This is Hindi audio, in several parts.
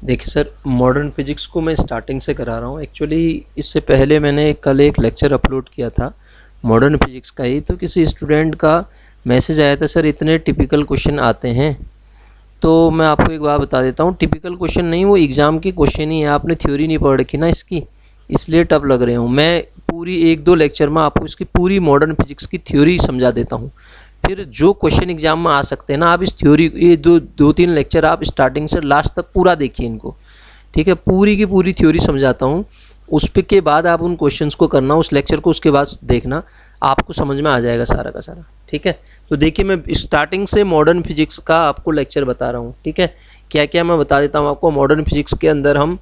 देखिए सर, मॉडर्न फिजिक्स को मैं स्टार्टिंग से करा रहा हूँ। एक्चुअली इससे पहले मैंने कल एक लेक्चर अपलोड किया था मॉडर्न फिजिक्स का ही, तो किसी स्टूडेंट का मैसेज आया था, सर इतने टिपिकल क्वेश्चन आते हैं। तो मैं आपको एक बात बता देता हूँ, टिपिकल क्वेश्चन नहीं, वो एग्ज़ाम की क्वेश्चन ही है। आपने थ्योरी नहीं पढ़ रखी ना इसकी, इसलिए टफ लग रहे हूँ। मैं पूरी 1-2 लेक्चर में आपको इसकी पूरी मॉडर्न फिजिक्स की थ्योरी समझा देता हूँ। फिर जो क्वेश्चन एग्जाम में आ सकते हैं ना, आप इस थ्योरी, ये 2-3 लेक्चर आप स्टार्टिंग से लास्ट तक पूरा देखिए इनको, ठीक है। पूरी की पूरी थ्योरी समझाता हूँ, उस पे के बाद आप उन क्वेश्चंस को करना, उस लेक्चर को उसके बाद देखना, आपको समझ में आ जाएगा सारा का सारा, ठीक है। तो देखिए, मैं स्टार्टिंग से मॉडर्न फिजिक्स का आपको लेक्चर बता रहा हूँ, ठीक है। क्या क्या मैं बता देता हूँ आपको। मॉडर्न फिजिक्स के अंदर हम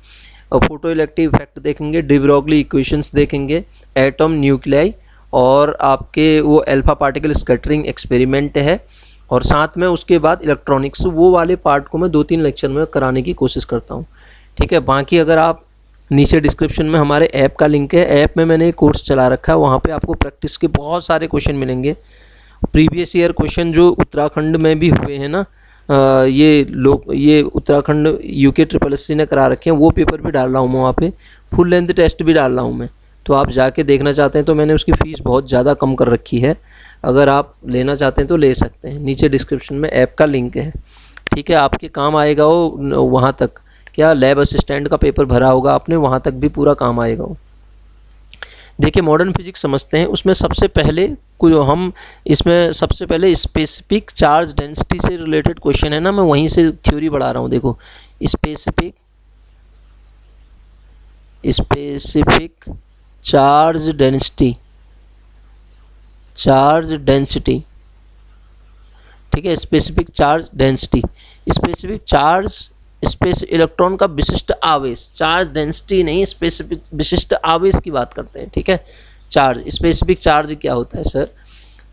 फोटो इलेक्ट्रिक इफेक्ट देखेंगे, डी ब्रोगली इक्वेशंस देखेंगे, एटम, न्यूक्लियाई, और आपके वो अल्फा पार्टिकल स्कैटरिंग एक्सपेरिमेंट है, और साथ में उसके बाद इलेक्ट्रॉनिक्स, वो वाले पार्ट को मैं 2-3 लेक्चर में कराने की कोशिश करता हूँ, ठीक है। बाकी अगर आप नीचे डिस्क्रिप्शन में हमारे ऐप का लिंक है, ऐप में मैंने एक कोर्स चला रखा है, वहाँ पे आपको प्रैक्टिस के बहुत सारे क्वेश्चन मिलेंगे। प्रीवियस ईयर क्वेश्चन जो उत्तराखंड में भी हुए हैं ना, ये उत्तराखंड यूके SSC ने करा रखे हैं, वो पेपर भी डाल रहा हूँ मैं वहाँ पे, फुल लेंथ टेस्ट भी डाल रहा हूँ मैं। तो आप जाके देखना चाहते हैं तो मैंने उसकी फ़ीस बहुत ज़्यादा कम कर रखी है, अगर आप लेना चाहते हैं तो ले सकते हैं। नीचे डिस्क्रिप्शन में ऐप का लिंक है, ठीक है। आपके काम आएगा वो, वहाँ तक क्या लैब असिस्टेंट का पेपर भरा होगा आपने, वहाँ तक भी पूरा काम आएगा वो। देखिए, मॉडर्न फिजिक्स समझते हैं। उसमें सबसे पहले हम इसमें सबसे पहले स्पेसिफिक चार्ज डेंसिटी से रिलेटेड क्वेश्चन है ना, मैं वहीं से थ्योरी बढ़ा रहा हूँ। देखो, स्पेसिफिक चार्ज डेंसिटी, ठीक है। Specific charge density, specific charge, space electron का विशिष्ट आवेश, चार्ज डेंसिटी नहीं, स्पेसिफिक विशिष्ट आवेश की बात करते हैं, ठीक है। चार्ज, स्पेसिफिक चार्ज क्या होता है सर?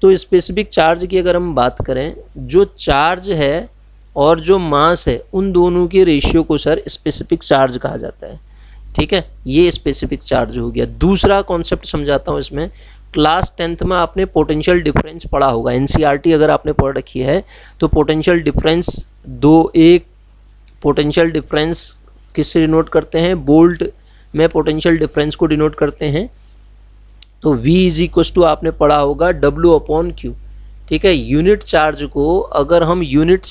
तो स्पेसिफिक चार्ज की अगर हम बात करें, जो चार्ज है और जो मास है, उन दोनों के रेशियो को सर स्पेसिफिक चार्ज कहा जाता है, ठीक है। ये स्पेसिफिक चार्ज हो गया। दूसरा कॉन्सेप्ट समझाता हूँ इसमें। क्लास 10th में आपने पोटेंशियल डिफरेंस पढ़ा होगा, NCERT अगर आपने पढ़ रखी है तो पोटेंशियल डिफरेंस पोटेंशियल डिफरेंस किससे डिनोट करते हैं? बोल्ट में पोटेंशियल डिफरेंस को डिनोट करते हैं। तो V = आपने पढ़ा होगा W/Q, ठीक है। यूनिट चार्ज को अगर हम यूनिट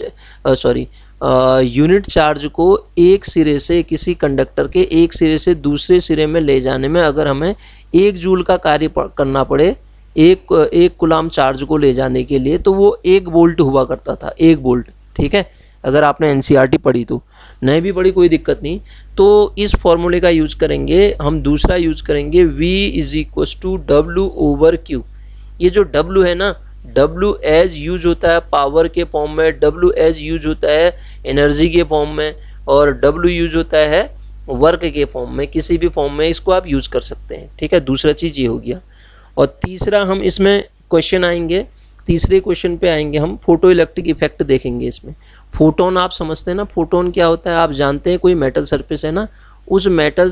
चार्ज को एक सिरे से, किसी कंडक्टर के एक सिरे से दूसरे सिरे में ले जाने में अगर हमें 1 जूल का कार्य करना पड़े, एक कूलाम चार्ज को ले जाने के लिए, तो वो 1 वोल्ट हुआ करता था, 1 वोल्ट, ठीक है। अगर आपने NCERT पढ़ी तो, नहीं भी पढ़ी कोई दिक्कत नहीं। तो इस फॉर्मूले का यूज करेंगे हम, दूसरा यूज करेंगे V = W/Q। ये जो W है ना, W एज यूज होता है पावर के फॉर्म में, W एज यूज होता है एनर्जी के फॉर्म में, और W यूज होता है वर्क के फॉर्म में। किसी भी फॉर्म में इसको आप यूज कर सकते हैं, ठीक है। दूसरा चीज़ ये हो गया। और तीसरा हम इसमें क्वेश्चन आएंगे, तीसरे क्वेश्चन पे आएंगे हम, फोटो इलेक्ट्रिक इफेक्ट देखेंगे इसमें। फोटोन आप समझते हैं ना, फोटोन क्या होता है आप जानते हैं। कोई मेटल सरफेस है ना, उस मेटल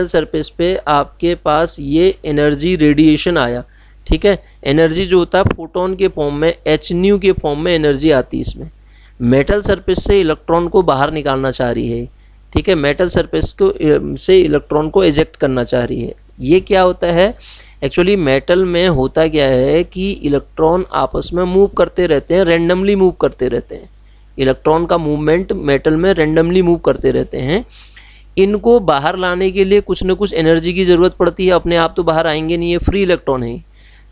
सरफेस पे आपके पास ये एनर्जी रेडिएशन आया, ठीक है। एनर्जी जो होता है फोटोन के फॉर्म में, hν के फॉर्म में एनर्जी आती है इसमें। मेटल सरफेस से इलेक्ट्रॉन को बाहर निकालना चाह रही है, ठीक है। मेटल सरफेस से इलेक्ट्रॉन को एजेक्ट करना चाह रही है। ये क्या होता है एक्चुअली? मेटल में होता क्या है कि इलेक्ट्रॉन आपस में मूव करते रहते हैं, रैंडमली मूव करते रहते हैं। इलेक्ट्रॉन का मूवमेंट मेटल में रैंडमली मूव करते रहते हैं। इनको बाहर लाने के लिए कुछ न कुछ एनर्जी की ज़रूरत पड़ती है, अपने आप तो बाहर आएंगे नहीं, ये फ्री इलेक्ट्रॉन है।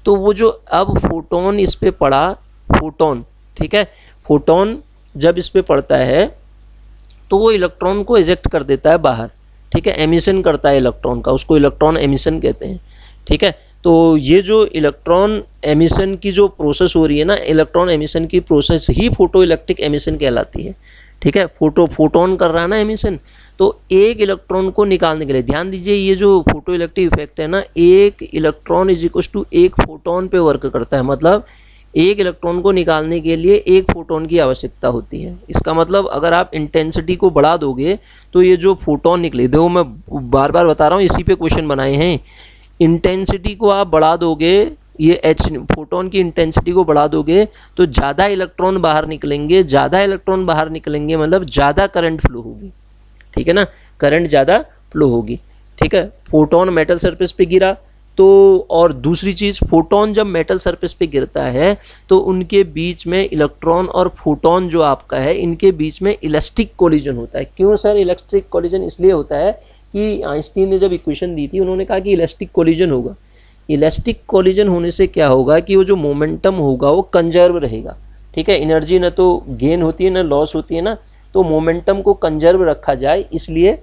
तो वो जो अब फोटोन इस पर पड़ा, फोटोन, ठीक है, फोटोन जब इस पर पड़ता है तो वो इलेक्ट्रॉन को एजेक्ट कर देता है बाहर, ठीक है। एमिशन करता है इलेक्ट्रॉन का, उसको इलेक्ट्रॉन एमिशन कहते हैं, ठीक है। तो ये जो इलेक्ट्रॉन एमिशन की जो प्रोसेस हो रही है ना, इलेक्ट्रॉन एमिशन की प्रोसेस ही फोटो इलेक्ट्रिक एमिशन कहलाती है, ठीक है। फोटोन कर रहा है ना एमिशन, तो एक इलेक्ट्रॉन को निकालने के लिए, ध्यान दीजिए, ये जो फोटो इलेक्ट्रिक इफेक्ट है ना, एक इलेक्ट्रॉन = 1 फोटोन पे वर्क करता है। मतलब एक इलेक्ट्रॉन को निकालने के लिए 1 फोटोन की आवश्यकता होती है। इसका मतलब अगर आप इंटेंसिटी को बढ़ा दोगे तो ये जो फोटोन निकले, देखो मैं बार बार बता रहा हूँ, इसी पे क्वेश्चन बनाए हैं। इंटेंसिटी को आप बढ़ा दोगे ये फोटोन की इंटेंसिटी को बढ़ा दोगे तो ज़्यादा इलेक्ट्रॉन बाहर निकलेंगे, ज़्यादा इलेक्ट्रॉन बाहर निकलेंगे मतलब ज़्यादा करंट फ्लो होगी, ठीक है ना, करंट ज़्यादा फ्लो होगी, ठीक है। फोटोन मेटल सरफेस पे गिरा तो, और दूसरी चीज़, फोटोन जब मेटल सरफेस पे गिरता है तो उनके बीच में इलेक्ट्रॉन और फोटोन जो आपका है इनके बीच में इलास्टिक कोलिजन होता है। क्यों सर इलास्टिक कोलिजन? इसलिए होता है कि आइंस्टीन ने जब इक्वेशन दी थी उन्होंने कहा कि इलास्टिक कोलिजन होगा। इलास्टिक कोलिजन होने से क्या होगा कि वो जो मोमेंटम होगा वो कंजर्व रहेगा, ठीक है। एनर्जी ना तो गेन होती है ना लॉस होती है ना, तो मोमेंटम को कंजर्व रखा जाए इसलिए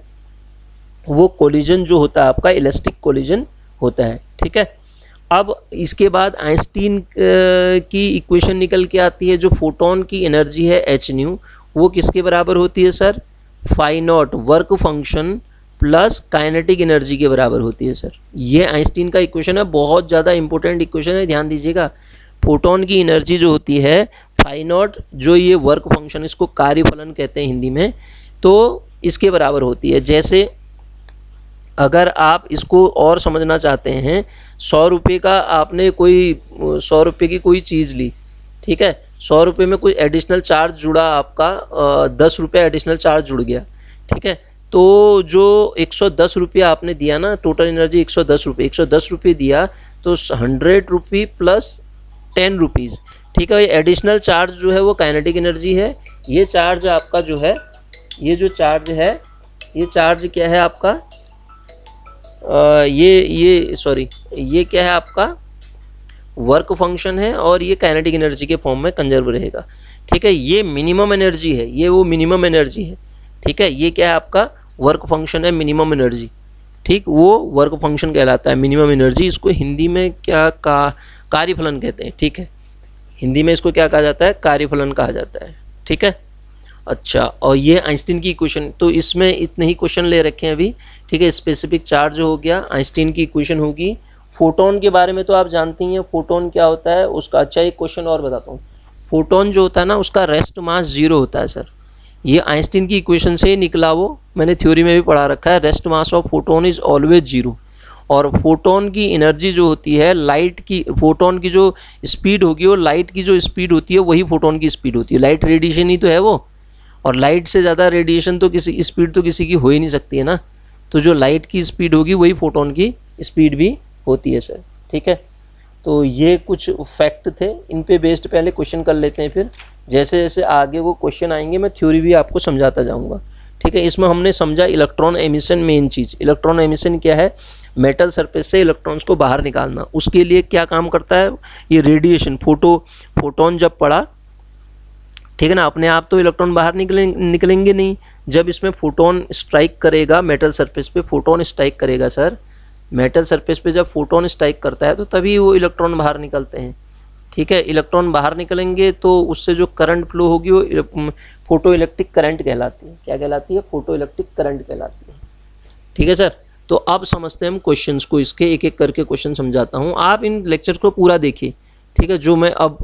वो कोलिजन जो होता है आपका इलास्टिक कोलिजन होता है, ठीक है। अब इसके बाद आइंस्टीन की इक्वेशन निकल के आती है, जो फोटोन की एनर्जी है एच न्यू, वो किसके बराबर होती है sir? Phi naught work function plus kinetic energy के बराबर होती है सर। ये आइंस्टीन का इक्वेशन है, बहुत ज़्यादा इंपॉर्टेंट इक्वेशन है, ध्यान दीजिएगा। फोटोन की एनर्जी जो होती है फाई नॉट, जो ये वर्क फंक्शन, इसको कार्यफलन कहते हैं हिंदी में, तो इसके बराबर होती है। जैसे अगर आप इसको और समझना चाहते हैं, 100 रुपये का आपने कोई 100 रुपये की कोई चीज़ ली, ठीक है, 100 रुपये में कोई एडिशनल चार्ज जुड़ा आपका, 10 रुपये एडिशनल चार्ज जुड़ गया, ठीक है। तो जो 110 रुपये आपने दिया ना, टोटल एनर्जी 110 रुपये, 110 रुपये दिया तो 100 रुपये प्लस 10 रुपीज़, ठीक है। ये एडिशनल चार्ज जो है वो काइनेटिक एनर्जी है। ये चार्ज आपका जो है, ये जो चार्ज है, ये चार्ज क्या है आपका, ये क्या है आपका वर्क फंक्शन है, और ये काइनेटिक एनर्जी के फॉर्म में कंजर्व रहेगा, ठीक है। ये मिनिमम एनर्जी है, ये वो मिनिमम एनर्जी है, ठीक है। ये क्या है आपका वर्क फंक्शन है, मिनिमम एनर्जी, ठीक, वो वर्क फंक्शन कहलाता है मिनिमम एनर्जी। इसको हिंदी में क्या कार्यफलन कहते हैं, ठीक है। हिंदी में इसको क्या कहा जाता है? कार्यफलन कहा जाता है, ठीक है। अच्छा, और ये आइंस्टीन की इक्वेशन, तो इसमें इतने ही क्वेश्चन ले रखे हैं अभी, ठीक है। स्पेसिफिक चार्ज हो गया, आइंस्टीन की इक्वेशन होगी। फोटोन के बारे में तो आप जानती हैं, फोटोन क्या होता है उसका। अच्छा, एक क्वेश्चन और बताता हूँ। फोटोन जो होता है ना, उसका रेस्ट मास 0 होता है सर। ये आइंस्टीन की इक्वेशन से ही निकला, वो मैंने थ्योरी में भी पढ़ा रखा है। Rest mass of photon is always 0। और फोटोन की एनर्जी जो होती है लाइट की, फोटोन की जो स्पीड होगी वो लाइट की जो स्पीड होती है वही फोटोन की स्पीड होती है। लाइट रेडिएशन ही तो है वो, और लाइट से ज़्यादा रेडिएशन तो किसी स्पीड तो किसी की हो ही नहीं सकती है ना। तो जो लाइट की स्पीड होगी वही फोटोन की स्पीड भी होती है सर, ठीक है। तो ये कुछ फैक्ट थे, इन पे बेस्ड पहले क्वेश्चन कर लेते हैं, फिर जैसे जैसे आगे वो क्वेश्चन आएंगे मैं थ्योरी भी आपको समझाता जाऊंगा, ठीक है। इसमें हमने समझा इलेक्ट्रॉन एमिशन, मेन चीज़ इलेक्ट्रॉन एमिशन क्या है? मेटल सरफेस से इलेक्ट्रॉन्स को बाहर निकालना। उसके लिए क्या काम करता है? ये रेडिएशन, फोटोन जब पड़ा, ठीक है ना, अपने आप तो इलेक्ट्रॉन बाहर निकलेंगे नहीं। जब इसमें फोटोन स्ट्राइक करेगा मेटल सरफेस पे, फोटोन स्ट्राइक करेगा सर मेटल सरफेस पे, जब फोटोन स्ट्राइक करता है तो तभी वो इलेक्ट्रॉन बाहर निकलते हैं, ठीक है। इलेक्ट्रॉन बाहर निकलेंगे तो उससे जो करंट फ्लो होगी वो फोटो इलेक्ट्रिक करंट कहलाती है। क्या कहलाती है? फोटो इलेक्ट्रिक करंट कहलाती है, ठीक है सर। तो अब समझते हैं हम क्वेश्चंस को, इसके एक एक करके क्वेश्चन समझाता हूँ। आप इन लेक्चर्स को पूरा देखिए, ठीक है। जो मैं अब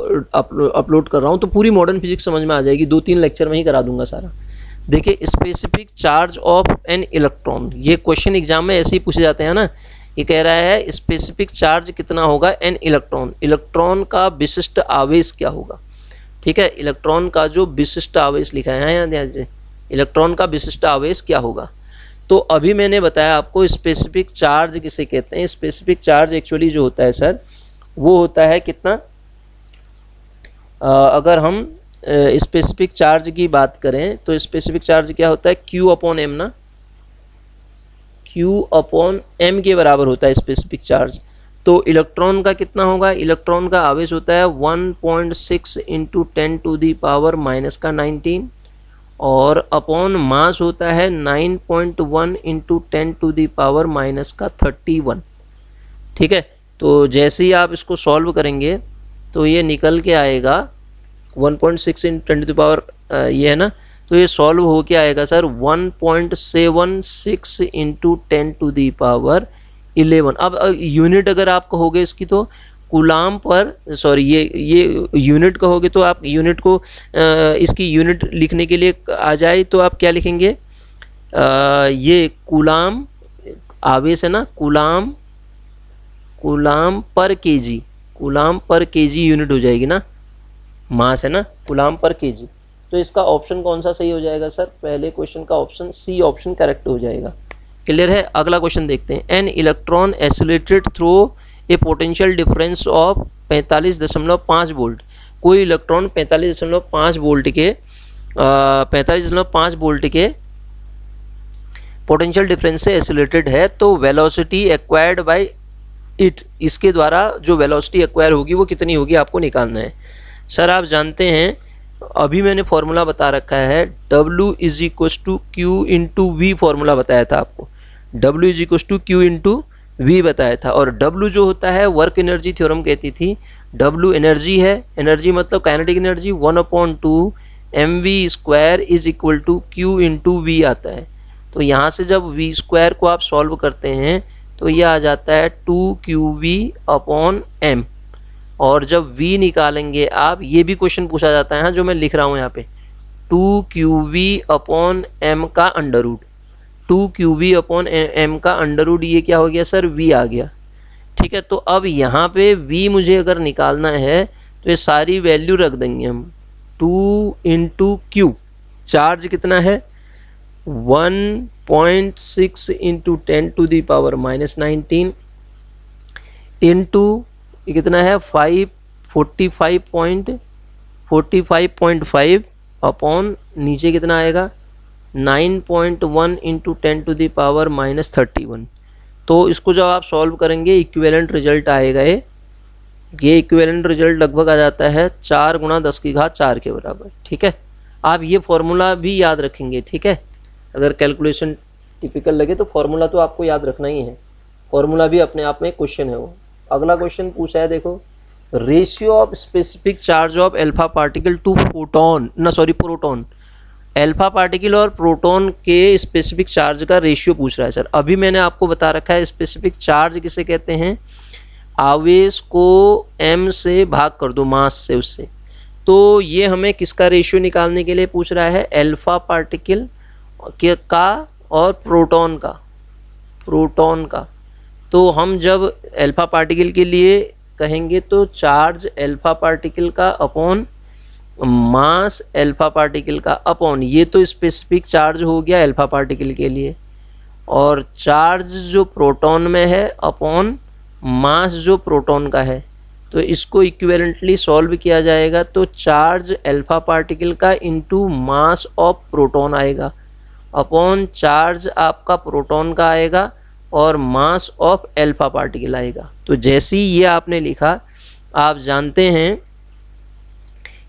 अपलोड कर रहा हूँ तो पूरी मॉडर्न फिजिक्स समझ में आ जाएगी, 2-3 लेक्चर में ही करा दूंगा सारा। देखिए, specific charge of an electron, ये क्वेश्चन एग्जाम में ऐसे ही पूछे जाते हैं ना। ये कह रहा है स्पेसिफिक चार्ज कितना होगा एन इलेक्ट्रॉन, इलेक्ट्रॉन का विशिष्ट आवेश क्या होगा, ठीक है। इलेक्ट्रॉन का जो विशिष्ट आवेश लिखा है यहाँ ध्यान से, इलेक्ट्रॉन का विशिष्ट आवेश क्या होगा। तो अभी मैंने बताया आपको स्पेसिफिक चार्ज किसे कहते हैं। स्पेसिफिक चार्ज एक्चुअली जो होता है सर, वो होता है कितना, अगर हम स्पेसिफिक चार्ज की बात करें तो स्पेसिफिक चार्ज क्या होता है? Q/m ना, Q/m के बराबर होता है स्पेसिफिक चार्ज। तो इलेक्ट्रॉन का कितना होगा? इलेक्ट्रॉन का आवेश होता है 1.6 × 10⁻⁻⁻19, और अपॉन मास होता है 9.1 × 10⁻⁻31, ठीक है। तो जैसे ही आप इसको सॉल्व करेंगे तो ये निकल के आएगा 1.6 × 10⁻, ये है ना, तो ये सॉल्व हो के आएगा सर 1.76 × 10⁻11। अब यूनिट अगर आप कहोगे इसकी तो कूलाम पर, सॉरी ये यूनिट कहोगे तो आप यूनिट को इसकी यूनिट लिखने के लिए आ जाए तो आप क्या लिखेंगे? ये कूलाम आवेश है ना, कूलाम पर केजी, कूलाम पर केजी यूनिट हो जाएगी ना, मास है ना, कूलाम पर केजी। तो इसका ऑप्शन कौन सा सही हो जाएगा सर? पहले क्वेश्चन का ऑप्शन सी ऑप्शन करेक्ट हो जाएगा। क्लियर है? अगला क्वेश्चन देखते हैं। An electron acylated through a potential difference of 45.5 volt. कोई इलेक्ट्रॉन 45.5 वोल्ट के 45.5 वोल्ट के पोटेंशियल डिफरेंस से एसिलेटेड है, तो वेलोसिटी एक्वायर्ड बाय इट, इसके द्वारा जो वेलोसिटी एक्वायर होगी वो कितनी होगी आपको निकालना है। सर आप जानते हैं, अभी मैंने फॉर्मूला बता रखा है, W is equal to Q into V formula बताया था आपको, W is equal to Q into V बताया था। और W जो होता है वर्क एनर्जी थ्योरम कहती थी, W एनर्जी है, एनर्जी मतलब kinetic energy, 1/2 mv² is equal to Q into V आता है। तो यहाँ से जब v² को आप सॉल्व करते हैं तो ये आ जाता है 2qv/m, और जब v निकालेंगे आप, ये भी क्वेश्चन पूछा जाता है जो मैं लिख रहा हूँ यहाँ पे, 2qv/m का अंडर रूट, 2qv/m का अंडर रूट, ये क्या हो गया सर? v आ गया। ठीक है, तो अब यहाँ पे v मुझे अगर निकालना है तो ये सारी वैल्यू रख देंगे हम, 2 इंटू क्यू, चार्ज कितना है 1.6 इंटू 10⁻⁻19 इंटू ये कितना है 45.5 अपॉन नीचे कितना आएगा 9.1 इंटू 10⁻31। तो इसको जब आप सॉल्व करेंगे इक्विवेलेंट रिजल्ट आएगा, ये इक्विवेलेंट रिजल्ट लगभग आ जाता है 4 × 10⁴ के बराबर। ठीक है, आप ये फॉर्मूला भी याद रखेंगे। ठीक है, अगर कैलकुलेशन टिपिकल लगे तो फॉर्मूला तो आपको याद रखना ही है, फॉर्मूला भी अपने आप में क्वेश्चन है वो। अगला क्वेश्चन पूछा है, देखो, ratio of specific charge of alpha particle to proton. Alpha particle और प्रोटॉन के स्पेसिफिक चार्ज का रेशियो पूछ रहा है सर। अभी मैंने आपको बता रखा है स्पेसिफिक चार्ज किसे कहते हैं, आवेश को m से भाग कर दो मास से, उससे। तो ये हमें किसका रेशियो निकालने के लिए पूछ रहा है, अल्फा पार्टिकल का और प्रोटॉन का। तो हम जब अल्फा पार्टिकल के लिए कहेंगे तो चार्ज अल्फा पार्टिकल का अपॉन मास अल्फा पार्टिकल का अपॉन, ये तो स्पेसिफिक चार्ज हो गया अल्फा पार्टिकल के लिए, और चार्ज जो प्रोटॉन में है अपॉन मास जो प्रोटॉन का है। तो इसको इक्विवेलेंटली सॉल्व किया जाएगा तो चार्ज अल्फा पार्टिकल का इंटू मास ऑफ प्रोटॉन आएगा, अपॉन चार्ज आपका प्रोटॉन का आएगा और मास ऑफ अल्फा पार्टिकल आएगा। तो जैसे ही ये आपने लिखा, आप जानते हैं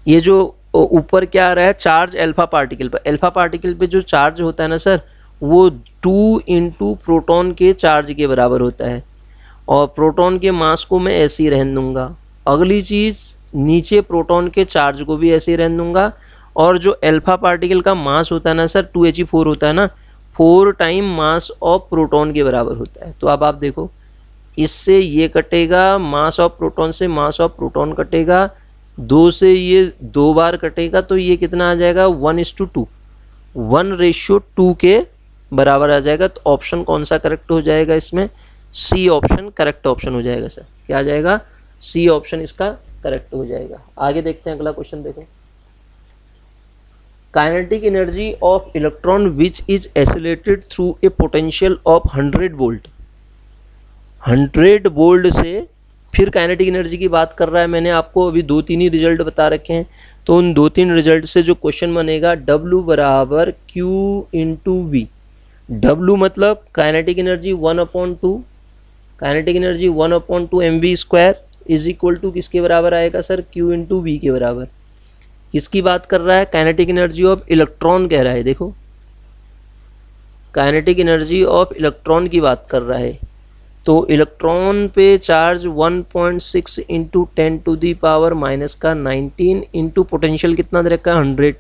ये जो ऊपर क्या आ रहा है, चार्ज अल्फा पार्टिकल पर, अल्फा पार्टिकल पे जो चार्ज होता है ना सर, वो 2 इंटू प्रोटॉन के चार्ज के बराबर होता है, और प्रोटॉन के मास को मैं ऐसे ही रहने दूंगा। अगली चीज़, नीचे प्रोटॉन के चार्ज को भी ऐसे ही रहने दूंगा, और जो अल्फा पार्टिकल का मास होता है ना सर 2He4 होता है ना, 4 टाइम मास ऑफ प्रोटॉन के बराबर होता है। तो अब आप देखो, इससे ये कटेगा, मास ऑफ प्रोटॉन से मास ऑफ प्रोटॉन कटेगा, 2 से ये 2 बार कटेगा, तो ये कितना आ जाएगा 1:2, 1:2 के बराबर आ जाएगा। तो ऑप्शन कौन सा करेक्ट हो जाएगा इसमें, सी ऑप्शन करेक्ट ऑप्शन हो जाएगा सर। क्या आ जाएगा, सी ऑप्शन इसका करेक्ट हो जाएगा। आगे देखते हैं अगला क्वेश्चन, देखो, kinetic energy of electron which is acylated through a potential of 100 volt. 100 volt से फिर काइनेटिक एनर्जी की बात कर रहा है। मैंने आपको अभी 2-3 ही रिजल्ट बता रखे हैं, तो उन 2-3 रिजल्ट से जो क्वेश्चन बनेगा, W बराबर Q इंटू वी। W मतलब kinetic energy 1/2, kinetic energy 1/2 mv² is equal to किसके बराबर आएगा सर, Q इंटू वी के बराबर। किसकी बात कर रहा है, काइनेटिक एनर्जी ऑफ इलेक्ट्रॉन कह रहा है। देखो, काइनेटिक एनर्जी ऑफ इलेक्ट्रॉन की बात कर रहा है। तो इलेक्ट्रॉन पे चार्ज 1.6 इंटू 10⁻⁻19 इंटू पोटेंशियल कितना दे रखा है 100,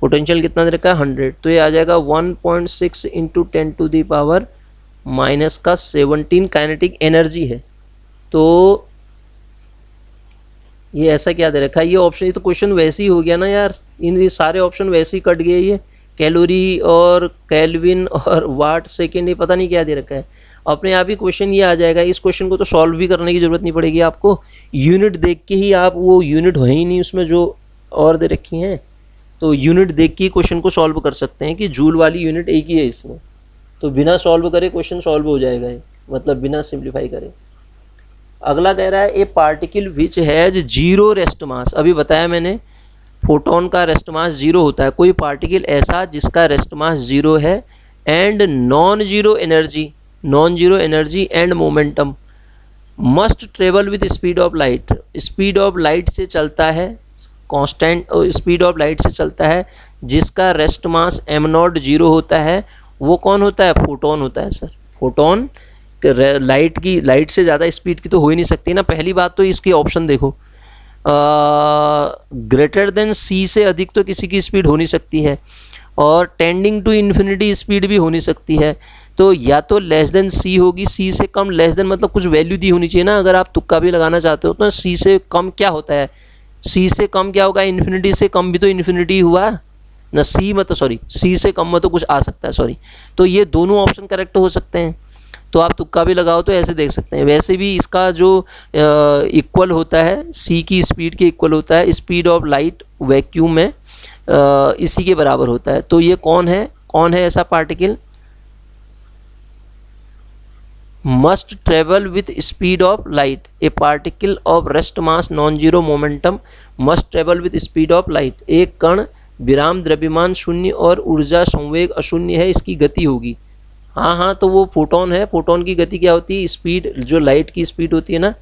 पोटेंशियल कितना दे रखा है 100, तो ये आ जाएगा 1.6 इंटू 10⁻⁻17 काइनेटिक एनर्जी है। तो ये ऐसा क्या दे रखा है, ये ऑप्शन, ये तो क्वेश्चन वैसे ही हो गया ना यार, इन सारे ऑप्शन वैसे ही कट गए। ये कैलोरी और केल्विन और वाट सेकेंड, ये पता नहीं क्या दे रखा है। अपने आप ही क्वेश्चन ये आ जाएगा। इस क्वेश्चन को तो सॉल्व भी करने की ज़रूरत नहीं पड़ेगी आपको, यूनिट देख के ही आप, वो यूनिट है ही नहीं उसमें जो और दे रखी हैं, तो यूनिट देख के ही क्वेश्चन को सॉल्व कर सकते हैं कि जूल वाली यूनिट एक ही है इसमें, तो बिना सॉल्व करे क्वेश्चन सॉल्व हो जाएगा ये, मतलब बिना सिंप्लीफाई करे। अगला कह रहा है ए particle which has zero rest mass, अभी बताया मैंने फोटोन का रेस्ट मास जीरो होता है, कोई पार्टिकल ऐसा जिसका रेस्ट मास जीरो है, and non zero energy and momentum, must travel with speed of light, speed of light से चलता है, कांस्टेंट स्पीड ऑफ लाइट से चलता है, जिसका rest mass am not zero होता है, वो कौन होता है? फोटोन होता है सर। फोटोन लाइट से ज़्यादा स्पीड की तो हो ही नहीं सकती ना। पहली बात तो इसकी ऑप्शन देखो, ग्रेटर देन सी से अधिक तो किसी की स्पीड हो नहीं सकती है, और टेंडिंग टू इन्फिनिटी स्पीड भी हो नहीं सकती है, तो या तो लेस देन सी होगी, सी से कम, लेस देन मतलब कुछ वैल्यू दी होनी चाहिए ना, अगर आप तुक्का भी लगाना चाहते हो तो सी से कम क्या होता है, सी से कम क्या होगा? इन्फिनिटी से कम भी तो इन्फिनिटी हुआ ना, सी मतलब सॉरी सी से कम में तो कुछ आ सकता है, सॉरी, तो ये दोनों ऑप्शन करेक्ट हो सकते हैं, तो आप तुक्का भी लगाओ तो ऐसे देख सकते हैं। वैसे भी इसका जो इक्वल होता है सी की स्पीड के इक्वल होता है, स्पीड ऑफ लाइट वैक्यूम में इसी के बराबर होता है, तो ये कौन है ऐसा particle? Must travel with speed of light, A particle of rest mass non zero momentum must travel with speed of light, एक कण विराम द्रव्यमान शून्य और ऊर्जा संवेग अशून्य है, इसकी गति होगी। हाँ, तो वो फोटोन है, फोटोन की गति क्या होती है? स्पीड, जो लाइट की स्पीड होती है ना,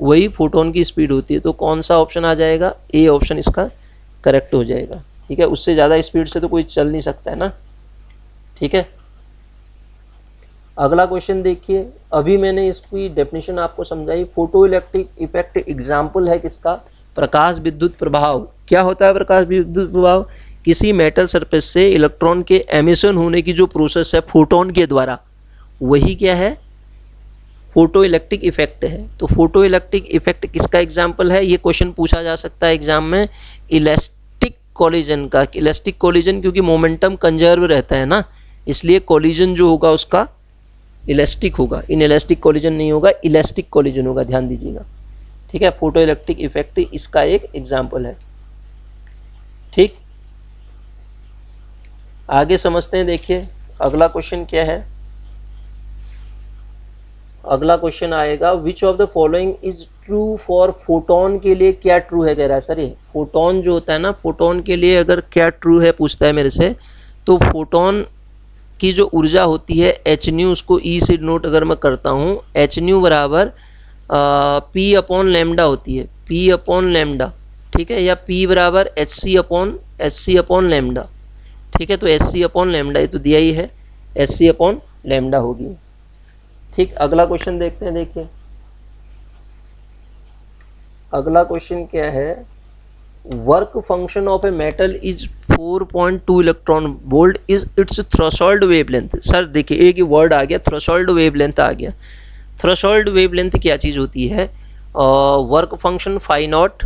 वही फोटोन की स्पीड होती है, तो कौन सा ऑप्शन आ जाएगा? ए ऑप्शन इसका करेक्ट हो जाएगा। ठीक है, उससे ज़्यादा स्पीड से तो कोई चल नहीं सकता है ना। ठीक है, अगला क्वेश्चन देखिए, अभी मैंने इसकी डेफिनेशन आपको समझाई। फोटो इलेक्ट्रिक इफेक्ट एग्जाम्पल है किसका? प्रकाश विद्युत प्रभाव। क्या होता है प्रकाश विद्युत प्रभाव? किसी मेटल सरफेस से इलेक्ट्रॉन के एमिशन होने की जो प्रोसेस है फोटोन के द्वारा, वही क्या है? फोटो इलेक्ट्रिक इफेक्ट है। तो फोटो इलेक्ट्रिक इफेक्ट किसका एग्जाम्पल है? ये क्वेश्चन पूछा जा सकता है एग्जाम में, इलास्टिक कॉलिजन का। इलास्टिक कॉलिजन क्योंकि मोमेंटम कंजर्व रहता है ना, इसलिए कॉलिजन जो होगा उसका इलास्टिक होगा, इनइलास्टिक कॉलिजन नहीं होगा, इलास्टिक कॉलिजन होगा, ध्यान दीजिएगा। ठीक है, फोटो इलेक्ट्रिक इफेक्ट इसका एक एग्जाम्पल है। ठीक, आगे समझते हैं। देखिए अगला क्वेश्चन क्या है। अगला क्वेश्चन आएगा, which of the following is true for photon, के लिए क्या ट्रू है? कह रहा है सर ये फोटोन जो होता है ना, फोटोन के लिए अगर क्या ट्रू है पूछता है मेरे से, तो फोटोन की जो ऊर्जा होती है एच न्यू, उसको ई से नोट अगर मैं करता हूँ, एच न्यू बराबर पी अपॉन लैम्डा होती है, पी अपॉन लैम्डा। ठीक है, या पी बराबर एच सी अपॉन लैम्डा। ठीक है, तो एच सी अपॉन लैम्डा ये तो दिया ही है, एच सी अपॉन लैम्डा होगी। ठीक, अगला क्वेश्चन देखते हैं। देखिए अगला क्वेश्चन क्या है, work function of a metal is 4.2 electron volt is it's threshold wavelength. Sir देखिए एक ही वर्ड आ गया, थ्रेशोल्ड वेवलेंथ आ गया। थ्रेशोल्ड वेवलेंथ क्या चीज़ होती है? वर्क फंक्शन फाई नॉट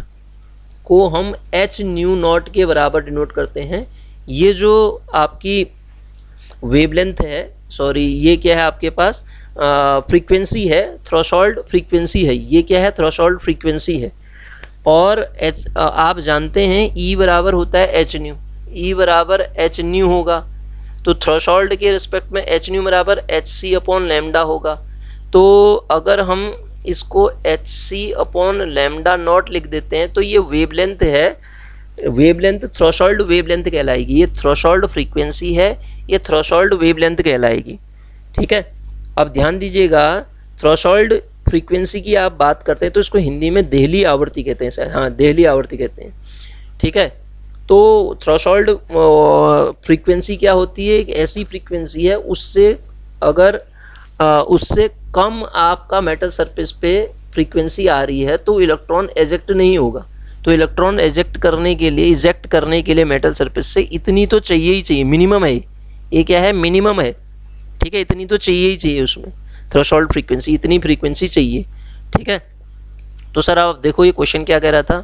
को हम एच न्यू नॉट के बराबर डिनोट करते हैं। ये जो आपकी वेवलेंथ है, सॉरी ये क्या है आपके पास, फ्रीक्वेंसी है, थ्रेशोल्ड फ्रीक्वेंसी है। ये क्या है? थ्रेशोल्ड फ्रीक्वेंसी है। और एच आप जानते हैं ई बराबर होता है एच न्यू, ई बराबर एच न्यू होगा, तो थ्रेशोल्ड के रिस्पेक्ट में एच न्यू बराबर एच सी अपॉन लैम्डा होगा। तो अगर हम इसको H C upon lambda naught लिख देते हैं तो ये वेवलेंथ है, वेवलेंथ थ्रेशोल्ड वेवलेंथ कहलाएगी। ये थ्रेशोल्ड फ्रीक्वेंसी है, ये थ्रेशोल्ड वेवलेंथ कहलाएगी। ठीक है, अब ध्यान दीजिएगा, थ्रेशोल्ड फ्रीक्वेंसी की आप बात करते हैं तो इसको हिंदी में देहली आवृत्ति कहते हैं शायद, हाँ देहली आवृत्ति कहते हैं। ठीक है, तो थ्रेशोल्ड फ्रीक्वेंसी क्या होती है? एक ऐसी फ्रीक्वेंसी है उससे अगर उससे कम आपका मेटल सरफेस पे फ्रीक्वेंसी आ रही है तो इलेक्ट्रॉन एजेक्ट नहीं होगा। तो इलेक्ट्रॉन इजेक्ट करने के लिए मेटल सरफेस से इतनी तो चाहिए ही चाहिए, मिनिमम है ये क्या है? मिनिमम है। ठीक है, इतनी तो चाहिए ही चाहिए, उसमें थ्रेशोल्ड फ्रीक्वेंसी इतनी फ्रीक्वेंसी चाहिए। ठीक है, तो सर आप देखो ये क्वेश्चन क्या कह रहा था,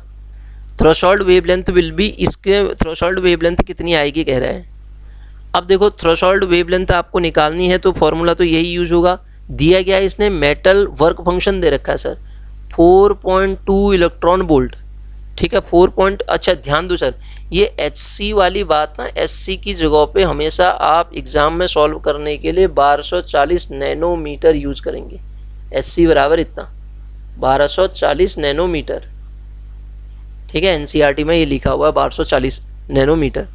थ्रेशोल्ड वेवलेंथ विल बी, इसके थ्रेशोल्ड वेवलेंथ कितनी आएगी कह रहा है। अब देखो थ्रेशोल्ड वेवलेंथ आपको निकालनी है तो फॉर्मूला तो यही यूज होगा, दिया गया है इसने मेटल वर्क फंक्शन दे रखा है सर 4.2 इलेक्ट्रॉन वोल्ट, ठीक है 4 अच्छा ध्यान दो सर, ये HC वाली बात ना SC की जगह पे हमेशा आप एग्ज़ाम में सॉल्व करने के लिए 1240 नैनोमीटर यूज करेंगे। SC बराबर इतना 1240 नैनोमीटर, ठीक है NCERT में ये लिखा हुआ है 1240 नैनोमीटर।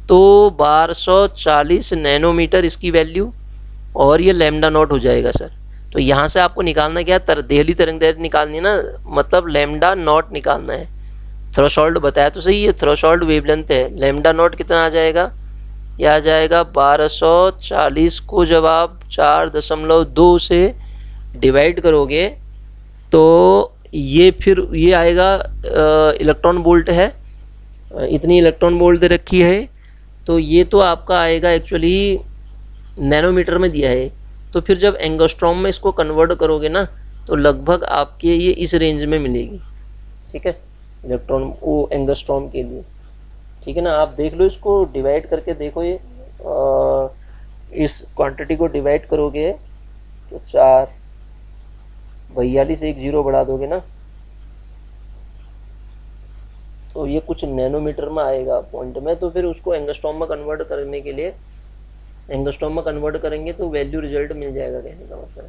तो 1240 नैनोमीटर इसकी वैल्यू और ये लैम्डा नॉट हो जाएगा सर। तो यहाँ से आपको निकालना क्या देहली तरंग दैर्ध्य निकालनी है ना, मतलब लैम्डा नॉट निकालना है। थ्रेशोल्ड बताया तो सही, ये थ्रेशोल्ड वेवलेंथ है। लैम्डा नॉट कितना आ जाएगा, यह आ जाएगा 1240 को जब आप 4.2 से डिवाइड करोगे तो ये फिर ये आएगा इलेक्ट्रॉन वोल्ट है, इतनी इलेक्ट्रॉन वोल्ट दे रखी है। तो ये तो आपका आएगा एक्चुअली नैनोमीटर में दिया है, तो फिर जब एंगस्ट्रॉम में इसको कन्वर्ट करोगे ना तो लगभग आपके ये इस रेंज में मिलेगी, ठीक है इलेक्ट्रॉन वो एंगस्ट्रॉम के लिए, ठीक है ना। आप देख लो इसको डिवाइड करके देखो, ये इस क्वांटिटी को डिवाइड करोगे तो 442 एक 0 बढ़ा दोगे ना तो ये कुछ नैनोमीटर में आएगा पॉइंट में। तो फिर उसको एंगस्ट्रॉम में कन्वर्ट करने के लिए एंगस्ट्रॉम में कन्वर्ट करेंगे तो वैल्यू रिजल्ट मिल जाएगा, कहने का मतलब।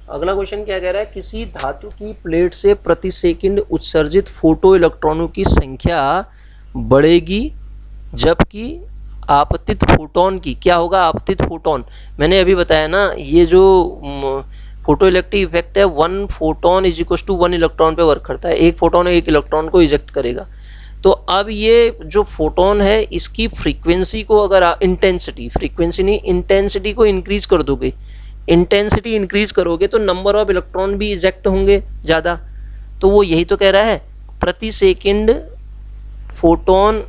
अगला क्वेश्चन क्या कह रहा है, किसी धातु की प्लेट से प्रति सेकंड उत्सर्जित फोटो इलेक्ट्रॉनों की संख्या बढ़ेगी जबकि आपतित फोटोन की क्या होगा, आपतित फोटोन मैंने अभी बताया ना, ये जो फोटो इलेक्ट्रिक इफेक्ट है 1 photon is equal to 1 electron पे वर्क करता है। एक फोटोन एक इलेक्ट्रॉन को इजेक्ट करेगा। तो अब ये जो फोटोन है इसकी फ्रीक्वेंसी को अगर इंटेंसिटी, फ्रीक्वेंसी नहीं इंटेंसिटी को इंक्रीज कर दोगे, इंटेंसिटी इंक्रीज करोगे तो नंबर ऑफ इलेक्ट्रॉन भी इजेक्ट होंगे ज़्यादा। तो वो यही तो कह रहा है प्रति सेकंड फोटोन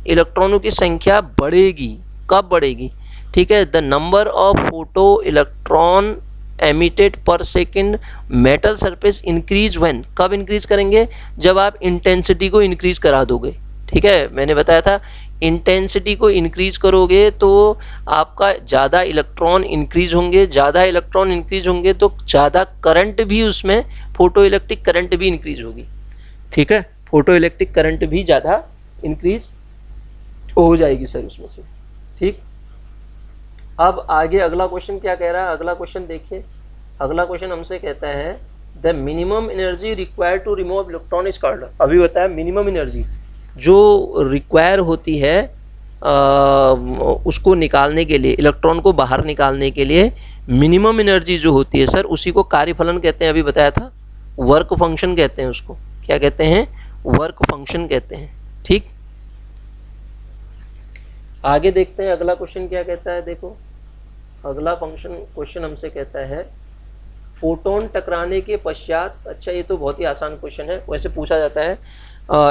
इलेक्ट्रॉनों की संख्या बढ़ेगी। कब बढ़ेगी, ठीक है, the number of photo electron emitted per second metal surface increase when, कब इंक्रीज करेंगे, जब आप इंटेंसिटी को इंक्रीज करा दोगे, ठीक है। मैंने बताया था इंटेंसिटी को इंक्रीज करोगे तो आपका ज़्यादा इलेक्ट्रॉन इंक्रीज होंगे, ज़्यादा इलेक्ट्रॉन इंक्रीज होंगे तो ज़्यादा करंट भी उसमें फोटो इलेक्ट्रिक करंट भी इंक्रीज होगी, ठीक है, फोटो इलेक्ट्रिक करंट भी ज़्यादा इंक्रीज हो जाएगी सर उसमें से, ठीक। अब आगे अगला क्वेश्चन क्या कह रहा है, अगला क्वेश्चन देखिए। अगला क्वेश्चन हमसे कहता है the minimum energy required to remove electron is called, अभी बताया मिनिमम एनर्जी जो रिक्वायर होती है उसको निकालने के लिए, इलेक्ट्रॉन को बाहर निकालने के लिए मिनिमम एनर्जी जो होती है सर उसी को कार्यफलन कहते हैं। अभी बताया था वर्क फंक्शन कहते हैं उसको, क्या कहते हैं, वर्क फंक्शन कहते हैं, ठीक। आगे देखते हैं अगला क्वेश्चन क्या कहता है। देखो अगला क्वेश्चन हमसे कहता है फोटोन टकराने के पश्चात, अच्छा ये तो बहुत ही आसान क्वेश्चन है, वैसे पूछा जाता है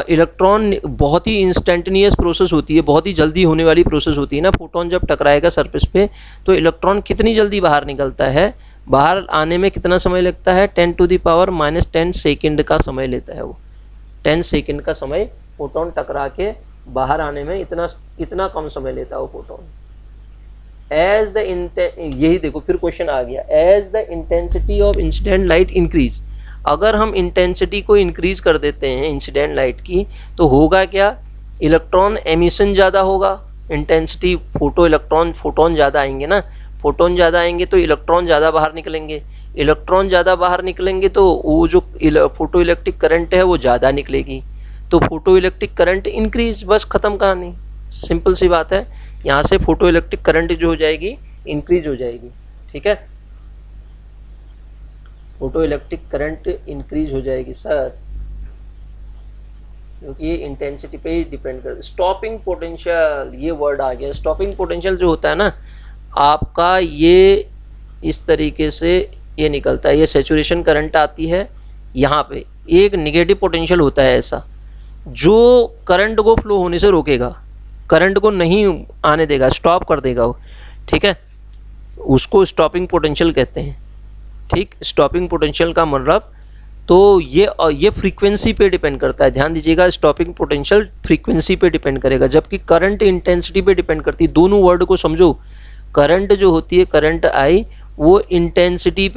इलेक्ट्रॉन बहुत ही इंस्टेंटेनियस प्रोसेस होती है, बहुत ही जल्दी होने वाली प्रोसेस होती है ना। फोटोन जब टकराएगा सरफेस पे तो इलेक्ट्रॉन कितनी जल्दी बाहर निकलता है, बाहर आने में कितना समय लगता है, 10⁻⁻10 सेकेंड का समय लेता है वो, 10 सेकेंड का समय फोटोन टकरा के बाहर आने में इतना कम समय लेता है वो फोटोन। एज द यही देखो फिर क्वेश्चन आ गया, as the intensity of incident light increase, अगर हम इंटेंसिटी को इंक्रीज कर देते हैं इंसिडेंट लाइट की तो होगा क्या, इलेक्ट्रॉन एमिशन ज़्यादा होगा, इंटेंसिटी फोटोन ज़्यादा आएंगे ना, फोटोन ज़्यादा आएंगे तो इलेक्ट्रॉन ज़्यादा बाहर निकलेंगे, इलेक्ट्रॉन ज़्यादा बाहर निकलेंगे तो वो जो फोटो इलेक्ट्रिक करंट है वो ज़्यादा निकलेगी, तो फोटो इलेक्ट्रिक करंट इंक्रीज, बस ख़त्म कहानी, सिंपल सी बात है। यहाँ से फोटो इलेक्ट्रिक करंट जो हो जाएगी इंक्रीज हो जाएगी, ठीक है, फोटो इलेक्ट्रिक करंट इंक्रीज हो जाएगी सर, क्योंकि ये इंटेंसिटी पे ही डिपेंड करता है। स्टॉपिंग पोटेंशियल, ये वर्ड आ गया, स्टॉपिंग पोटेंशियल जो होता है ना आपका, ये इस तरीके से ये निकलता है, ये सैचुरेशन करंट आती है, यहाँ पे एक निगेटिव पोटेंशियल होता है ऐसा जो करंट को फ्लो होने से रोकेगा, करंट को नहीं आने देगा, स्टॉप कर देगा वो, ठीक है, उसको स्टॉपिंग पोटेंशियल कहते हैं, ठीक। स्टॉपिंग पोटेंशियल का मतलब तो ये फ्रीक्वेंसी पे डिपेंड करता है, ध्यान दीजिएगा, स्टॉपिंग पोटेंशियल फ्रीक्वेंसी पे डिपेंड करेगा जबकि करंट इंटेंसिटी पे डिपेंड करती है। दोनों वर्ड को समझो, करंट जो होती है, करंट आई, वो इंटेंसिटी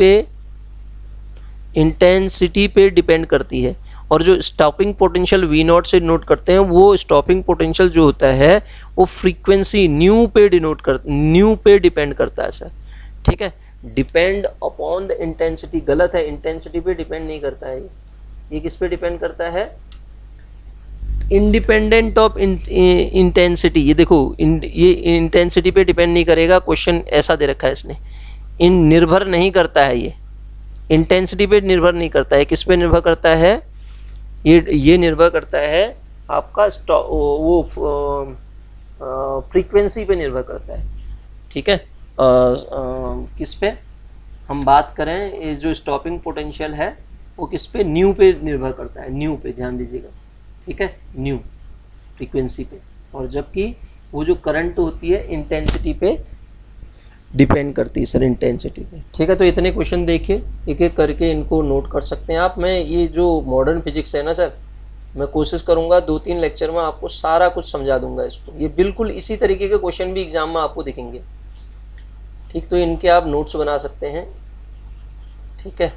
पे डिपेंड करती है। और जो स्टॉपिंग पोटेंशियल वी नॉट से नोट करते हैं, वो स्टॉपिंग पोटेंशियल जो होता है वो फ्रीक्वेंसी न्यू पे डिपेंड करता है सर। ठीक है, डिपेंड अपॉन द इंटेंसिटी गलत है, इंटेंसिटी पे डिपेंड नहीं करता है ये किस पे डिपेंड करता है? Independent of intensity. ये देखो ये इंटेंसिटी पे डिपेंड नहीं करेगा, क्वेश्चन ऐसा दे रखा है इसने, निर्भर नहीं करता है, ये इंटेंसिटी पे निर्भर नहीं करता है। किस पे निर्भर करता है? ये निर्भर करता है आपका वो फ्रीक्वेंसी पे निर्भर करता है। ठीक है, किस पे हम बात करें, ये जो स्टॉपिंग पोटेंशियल है वो किस पे? न्यू पे निर्भर करता है, न्यू पे ध्यान दीजिएगा। ठीक है, न्यू फ्रीक्वेंसी पे, और जबकि वो जो करंट होती है इंटेंसिटी पे डिपेंड करती है सर, इंटेंसिटी पे। ठीक है, तो इतने क्वेश्चन देखिए, एक एक करके इनको नोट कर सकते हैं आप। मैं ये जो मॉडर्न फिजिक्स है ना सर, मैं कोशिश करूँगा 2-3 लेक्चर में आपको सारा कुछ समझा दूंगा इसको। ये बिल्कुल इसी तरीके के क्वेश्चन भी एग्जाम में आपको दिखेंगे। ठीक, तो इनके आप नोट्स बना सकते हैं। ठीक है।